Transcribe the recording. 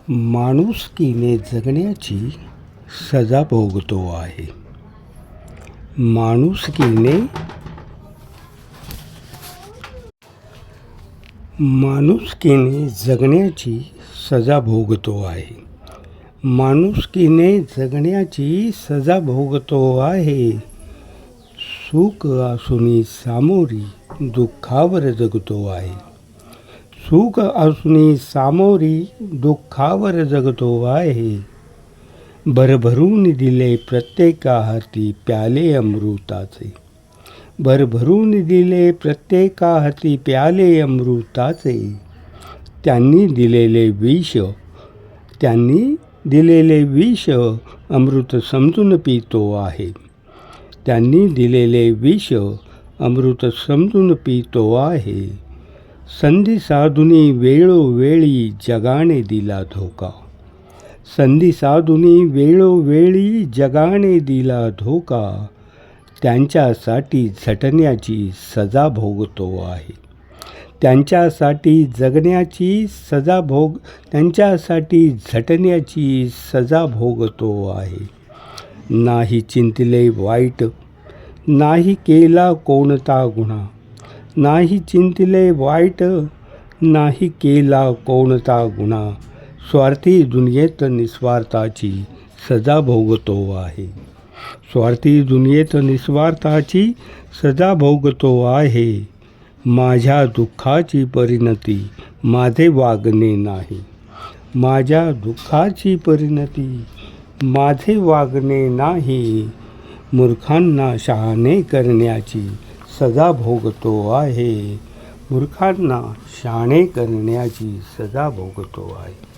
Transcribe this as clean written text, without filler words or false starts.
माणुसकीने जगण्याची सजा भोगतो आहे. माणुसकीने जगण्याची सजा भोगतो आहे. माणुसकीने जगण्याची सजा भोगतो आहे. सुख असूनही सामोरी दुःखावर जगतो आहे. सुख असूनही सामोरी दुःखावर जगतो आहे. भरभरून दिले प्रत्येका हाती प्याले अमृताचे. भरभरून दिले प्रत्येका हाती प्याले अमृताचे. त्यांनी दिलेले विष अमृत समजून पितो आहे. त्यांनी दिलेले विष अमृत समजून पितो आहे. संधी साधुनी वेळोवेळी जगाने दिला धोका. संधी साधुनी वेळोवेळी जगाने दिला धोका. त्यांच्यासाठी झटण्याची सजा भोगतो आहे. त्यांच्यासाठी झटण्याची सजा भोगतो आहे. नाही चिंतले वाईट, नाही केला कोणता गुन्हा. नाही चिंतले वाईट, नाही केला कोणता गुन्हा. स्वार्थी दुनियेत निस्वार्थाची सजा भोगतो आहे. स्वार्थी दुनियेत निस्वार्थाची सजा भोगतो आहे. माझ्या दुःखाची परिणती माझे वागणे नाही. माझ्या दुःखाची परिणती माझे वागणे नाही. मूर्खांना शहाणे करण्याची सजा भोगतो आहे. मूर्खांना शहाणे करण्याची सजा भोगतो आहे.